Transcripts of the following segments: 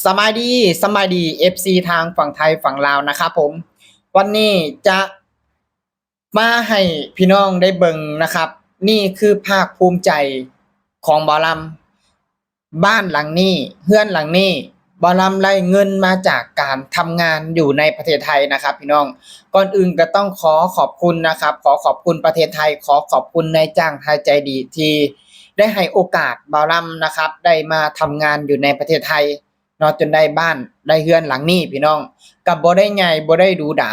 สบายดี FC ทางฝั่งไทยฝั่งลาวนะครับผมวันนี้จะมาให้พี่น้องได้เบิ่งนะครับนี่คือภาคภูมิใจของบ่าวลำบ้านหลังนี้เฮือนหลังนี้บ่าวลำได้เงินมาจากการทำงานอยู่ในประเทศไทยนะครับพี่น้องก่อนอื่นก็ต้องขอขอบคุณนะครับขอขอบคุณประเทศไทยขอขอบคุณนายจ้างไทยใจดีที่ได้ให้โอกาสบ่าวลำนะครับได้มาทำงานอยู่ในประเทศไทย เนาะจนได้บ้านได้เฮือนหลังนี้พี่น้องก็บ่ได้ใหญ่บ่ได้หรูหรา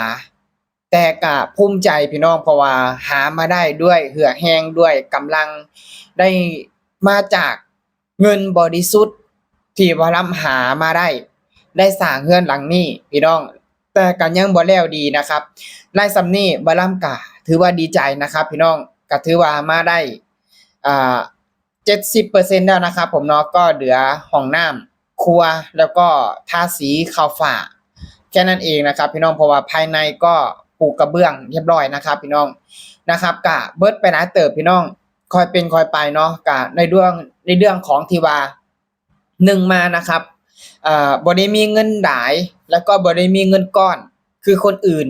แต่ก็ภูมิใจพี่น้องเพราะว่าหามาได้ด้วยเหือกแรงด้วยกำลังได้มาจากเงินบริสุทธิ์ที่บ่ลำหามาได้สร้างเฮือนหลังนี้พี่น้องแต่ก็ยังบ่แล้วดีนะครับได้ส่ำนี้บ่ลำก็ถือว่าดีใจนะครับพี่น้องก็ถือว่ามาได้อ่า70%แล้วนะครับผมเนาะก็เหลือห้องน้ำ ครัวแล้วก็ทาสีขาวฝ้าแค่นั้นเองนะครับพี่น้องเพราะว่าภายในก็ปูกระเบื้องเรียบร้อยนะครับพี่น้องนะครับกะเบิดไปหลายเติบพี่น้องค่อยเป็นค่อยไปเนาะกะในเรื่องของที่ว่า1มานะครับบ่ได้มีเงินหลายแล้วก็บ่ได้มีเงินก้อนคือคนอื่น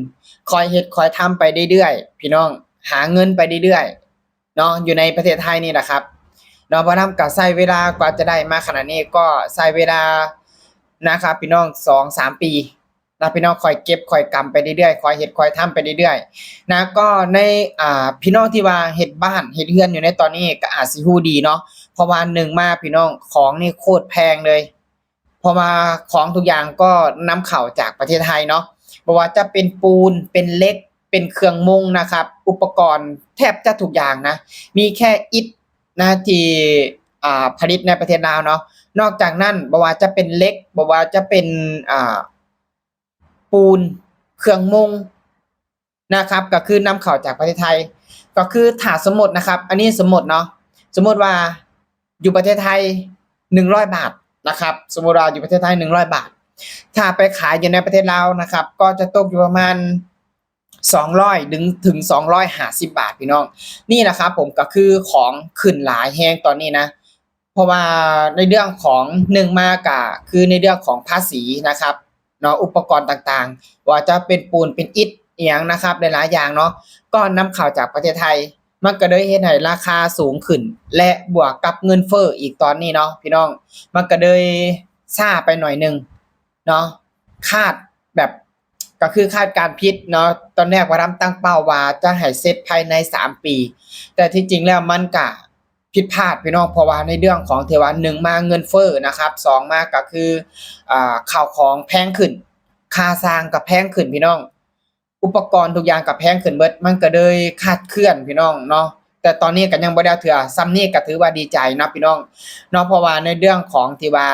คอยเฮ็ดคอยทำไปเรื่อยๆพี่น้องหาเงินไปเรื่อยๆเนาะอยู่ในประเทศไทยนี่แหละครับ เนาะเพราะนำก็ใช้เวลากว่าจะได้มาขนาดนี้ก็ใช้เวลานะครับพี่น้อง2-3ปีนะพี่น้องคอยเก็บคอยกำไปเรื่อยๆคอยเฮ็ดคอยทำไปเรื่อยๆนะก็ในพี่น้องที่ว่าเฮ็ดบ้านเฮ็ดเรือนอยู่ในตอนนี้ก็อาจสิฮู้ดีเนาะเพราะว่า1มาพี่น้องของนี่โคตรแพงเลยเพราะว่าของทุกอย่างก็นำเข้าจากประเทศไทยเนาะบ่ว่าจะเป็นปูนเป็นเหล็กเป็นเครื่องมุงนะครับอุปกรณ์แทบจะทุกอย่างนะมีแค่อิฐ ที่ผลิตในประเทศลาวเนาะนอกจากนั้นบ่ว่าจะเป็นเหล็กบ่ว่าจะเป็นอ่าปูนเครื่องมุงนะครับก็คือนำเข้าจากประเทศไทยก็คือถ้าสมมุตินะครับอันนี้สมมุติเนาะสมมุติว่าอยู่ประเทศไทย100บาทนะครับสมมุติว่าอยู่ประเทศไทย100บาทถ้าไปขายอยู่ในประเทศลาวนะครับก็จะตกอยู่ประมาณ200ถึง250บาทพี่น้อง นี่แหละครับผมก็คือของขึ้นหลายแฮงตอนนี้นะเพราะว่าในเรื่องของ1มาก็คือในเรื่องของภาษีนะครับเนาะอุปกรณ์ต่างๆว่าจะเป็นปูนเป็นอิฐอิหยังนะครับหลายๆอย่างเนาะก็นำเข้าจากประเทศไทยมันก็เลยเฮ็ดให้ราคาสูงขึ้นและบวกกับเงินเฟ้ออีกตอนนี้เนาะพี่น้องมันก็เลยช้าไปหน่อยหนึ่งเนาะคาดแบบก็คือคาดการณ์ผิดเนาะตอนแรกว่าตั้งเป้าว่าจะให้เสร็จภายใน3ปีแต่ที่จริงแล้วมันก็ผิดพลาดพี่น้องเพราะว่าในเรื่องของที่ว่า1มาเงินเฟ้อนะครับ2มาก็คือข้าวของแพงขึ้นค่าสร้างก็แพงขึ้นพี่น้องอุปกรณ์ทุกอย่างก็แพงขึ้นเบิดมันก็เลยคลาดเคลื่อนพี่น้องเนาะแต่ตอนนี้ก็ยังบ่ได้เทื่อส่ำนี้ก็ถือว่าดีใจนะพี่น้องเนาะเพราะว่าในเรื่องของที่ว่า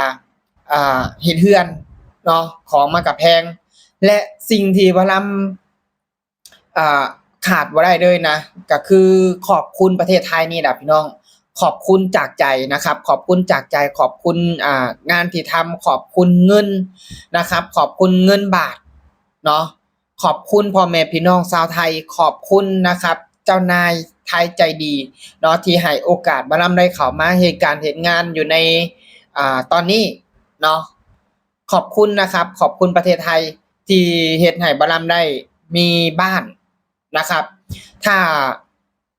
เฮ็ดเรือนเนาะของมันก็แพง และสิ่งที่วลขาดบ่ได้เลยนะก็คือขอบคุณประเทศไทยนี่แหละพี่น้องขอบคุณจากใจนะครับขอบคุณจากใจขอบคุณงานที่ทำขอบคุณเงินนะครับขอบคุณเงินบาทเนาะขอบคุณพ่อแม่พี่น้องชาวไทยขอบคุณนะครับเจ้านายไทยใจดีเนาะที่ให้โอกาสบ่ลำได้เข้ามาเฮ็ดการเฮ็ดงานอยู่ในตอนนี้เนาะขอบคุณนะครับขอบคุณประเทศไทย ที่เฮ็ดให้บ่ลำได้มีบ้านนะครับถ้า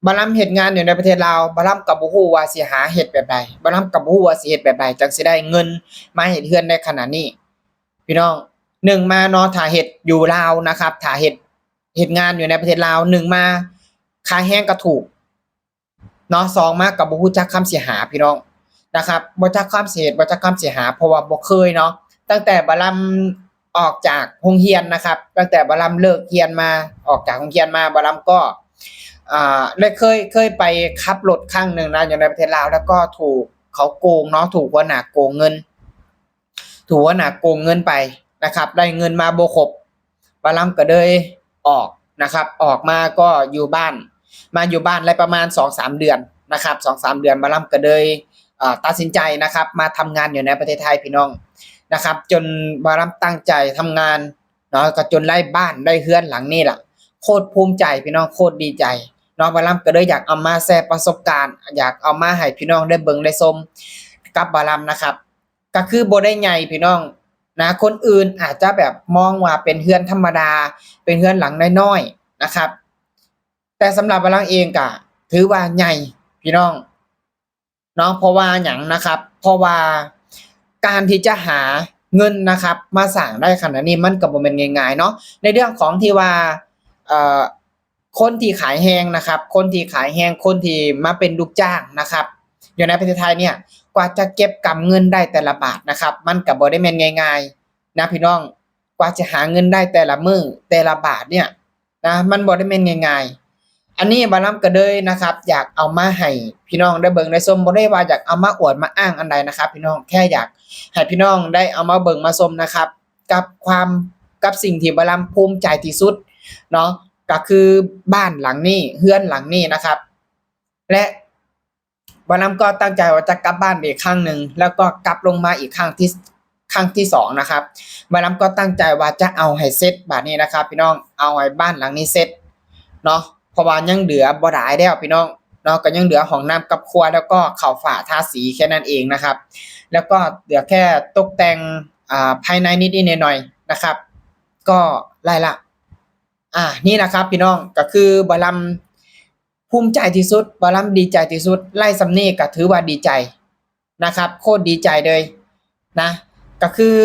บ่ลำเฮ็ดงานอยู่ในประเทศลาวบ่ลำก็บ่ฮู้ว่าสิหาเฮ็ดแบบใดบ่ลำก็บ่ฮู้ว่าสิเฮ็ดแบบใดจั่งสิได้เงินมาเฮ็ดเรือนได้ขนาดนี้พี่น้อง1มาเนาะถ้าเฮ็ดอยู่ลาวนะครับถ้าเฮ็ดงานอยู่ในประเทศลาว1มาค่าแรงก็ถูกเนาะ2มาก็บ่ฮู้จักคำสิหาพี่น้องนะครับบ่จักคำสิเฮ็ดบ่จักคำสิหาเพราะว่าบ่เคยเนาะตั้งแต่บ่ลำ ออกจากโรงเรียนนะครับตั้งแต่บ่ลำเลิกเรียนมาออกจากโรงเรียนมาบ่ลำก็ได้เคยไปขับรถครั้งหนึ่งนะอยู่ในประเทศลาวแล้วก็ถูกเขาโกงเนาะถูกหัวหน้าโกงเงินถูกหัวหน้าโกงเงินไปนะครับได้เงินมาบ่ครบบ่ลำก็เลยออกนะครับออกมาก็อยู่บ้านมาอยู่บ้านได้ประมาณ2-3เดือนนะครับ2-3เดือนบ่ลำก็เลยตัดสินใจนะครับมาทำงานอยู่ในประเทศไทยพี่น้อง นะครับจนบ่ลำตั้งใจทำงานเนาะก็จนได้บ้านได้เรือนหลังนี้ล่ะโคตรภูมิใจพี่น้องโคตรดีใจเนาะบ่ลำก็เลยอยากเอามาแชร์ประสบการณ์อยากเอามาให้พี่น้องได้เบิ่งได้ชมกับบ่ลำนะครับก็คือบ่ได้ใหญ่พี่น้อง นะคนอื่นอาจจะแบบมองว่าเป็นเฮือนธรรมดาเป็นเฮือนหลังน้อยๆนะครับแต่สำหรับบาลังเองก็ถือว่าใหญ่พี่น้องเนาะเพราะว่าหยังนะครับเพราะว่าการที่จะหาเงินนะครับมาสร้างได้ขนาดนี้มันก็บ่แม่นง่ายๆเนาะในเรื่องของที่ว่าเอ่อคนที่ขายแฮงนะครับคนที่ขายแฮงคนที่มาเป็นลูกจ้างนะครับอยู่ในประเทศไทยเนี่ยกว่าจะเก็บกำเงินได้แต่ละบาทนะครับมันก็บ่ได้แม่นง่ายๆนะพี่น้องกว่าจะหาเงินได้แต่ละมื้อแต่ละบาทเนี่ยนะมันบ่ได้แม่นง่ายๆอันนี้บาลัมก็เลยนะครับอยากเอามาให้พี่น้องได้เบิ่งได้ชมบ่ได้ว่าอยากเอามาอวดมาอ้างอันใดนะครับพี่น้องแค่อยากให้พี่น้องได้เอามาเบิ่งมาชมนะครับกับสิ่งที่บาลัมภูมิใจที่สุดเนาะก็คือบ้านหลังนี้เรือนหลังนี้นะครับและบาลัมก็ตั้งใจว่าจะกลับบ้านอีกครั้งหนึ่งแล้วก็กลับลงมาอีกครั้งที่สองนะครับบาลัมก็ตั้งใจว่าจะเอาให้เสร็จบัดนี้นะครับพี่น้องเอาให้บ้านหลังนี้เสร็จเนาะเพราะว่ายังเหลือบ่หลายแล้วพี่น้องเนาะก็ยังเหลือห้องน้ำกับครัวแล้วก็เข้าฝ้าทาสีแค่นั้นเองนะครับแล้วก็เหลือแค่ตกแต่งภายในนิดๆหน่อยๆนะครับก็ไล่ละนี่นะครับพี่น้องก็คือบาลัมภูมิใจที่สุดบาลัมดีใจที่สุดไล่สำนี้ก็ถือว่าดีใจนะครับโคตรดีใจเลยนะก็คือ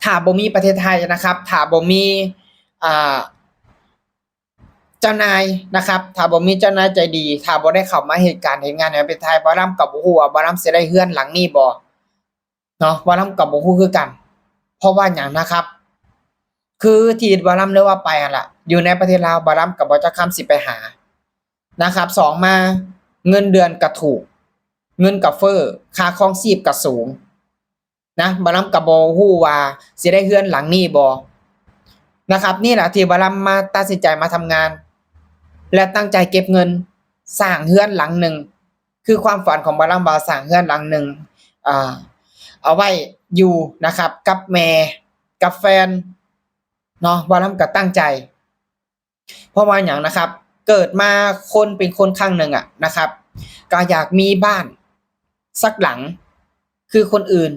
ถ้าบ่มีประเทศไทยนะครับถ้าบ่มีอ่าเจ้านายนะครับถ้าบ่มีเจ้านายใจดีถ้าบ่ได้เข้ามาเฮ็ดการเฮ็ดงานในประเทศไทยบาลัมก็บ่ฮู้ว่าบาลัมสิได้เรือนหลังนี้บ่เนาะบาลัมก็บ่ฮู้คือกันเพราะว่าหยังนะครับคือที่บาลัมได้ว่าไปหั่นล่ะอยู่ในประเทศลาวบาลัมก็บ่จักคำสิไปหานะครับสองมาเงินเดือนก็ถูกเงินก็เฟ้อค่าครองชีพก็สูงนะบาลัมก็บ่ฮู้ว่าสิได้เรือนหลังนี้บ่นะครับนี่แหละที่บาลัมมาตัดสินใจมาทำงานและตั้งใจเก็บเงินสร้างเรือนหลังหนึ่งคือความฝันของบาลัมว่าสร้างเรือนหลังหนึ่งอ่าเอาไว้อยู่นะครับกับแม่กับแฟนเนาะบาลัมก็ตั้งใจเพราะว่าหยังนะครับเกิดมาคนเป็นคนครั้งหนึ่งอะนะครับก็อยากมีบ้านสักหลังคือคนอื่น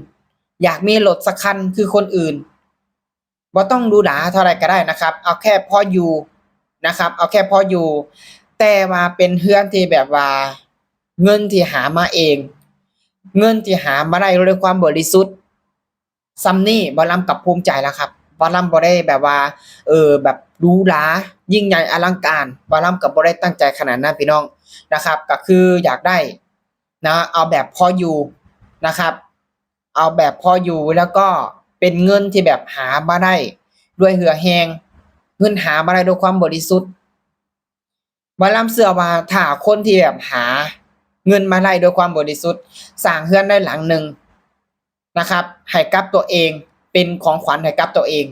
อยากมีรถสักคันคือคนอื่นบ่ต้องหรูหราเท่าไรก็ได้นะครับเอาแค่พออยู่นะครับเอาแค่พออยู่แต่ว่าเป็นเรือนที่แบบว่าเงินที่หามาเองเงินที่หามาได้ด้วยความบริสุทธิ์ส่ำนี้บ่ลำก็ภูมิใจแล้วครับบ่ลำบ่ได้แบบว่าแบบหรูหรายิ่งใหญ่อลังการบ่ลำก็บ่ได้ตั้งใจขนาดนั้นพี่น้องนะครับก็คืออยากได้นะเอาแบบพออยู่นะครับเอาแบบพออยู่แล้วก็เป็นเงินที่แบบหามาได้ด้วยเหือแฮงเงินหามาได้ด้วยความบริสุทธิ์บ่ลำเชื่อว่าถ้าคนที่แบบหาเงินมาได้ด้วยความบริสุทธิ์สร้างเรือนได้หลังหนึ่งนะครับให้กับตัวเองเป็นของขวัญให้กับตัวเอง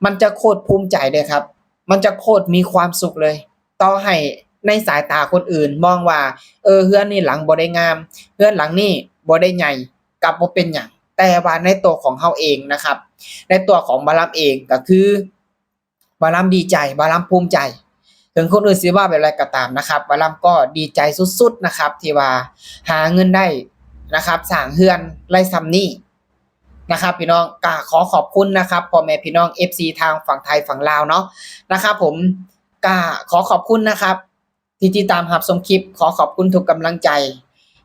มันจะโคตรภูมิใจเลยครับมันจะโคตรมีความสุขเลยต่อให้ในสายตาคนอื่นมองว่าเรือนนี่หลังบ่ได้งามเรือนหลังนี้บ่ได้ใหญ่ก็บ่เป็นหยังแต่ว่าในตัวของเฮาเองนะครับในตัวของบาลัมเองก็คือบาลัมดีใจบาลัมภูมิใจถึงคนอื่นสิว่าแบบไรก็ตามนะครับบาลัมก็ดีใจสุดๆนะครับที่ว่าหาเงินได้นะครับสร้างเรือนได้ส่ำนี้นะครับพี่น้องก็ขอขอบคุณนะครับพ่อแม่พี่น้อง FC ทางฝั่งไทยฝั่งลาวเนาะนะครับผมก็ขอขอบคุณนะครับที่ติดตามรับชมคลิปขอขอบคุณทุกกำลังใจ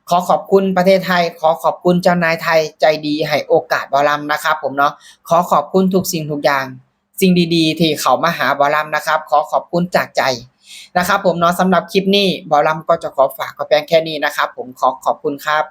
ขอขอบคุณประเทศไทยขอขอบคุณเจ้านายไทยใจดีให้โอกาสบอลัมนะครับผมเนาะขอขอบคุณทุกสิ่งทุกอย่างสิ่งดีๆที่เขามาหาบอลัมนะครับขอขอบคุณจากใจนะครับผมเนาะสำหรับคลิปนี้บอลัมก็จะขอฝากก็เพียงแค่นี้นะครับผมขอขอบคุณครับ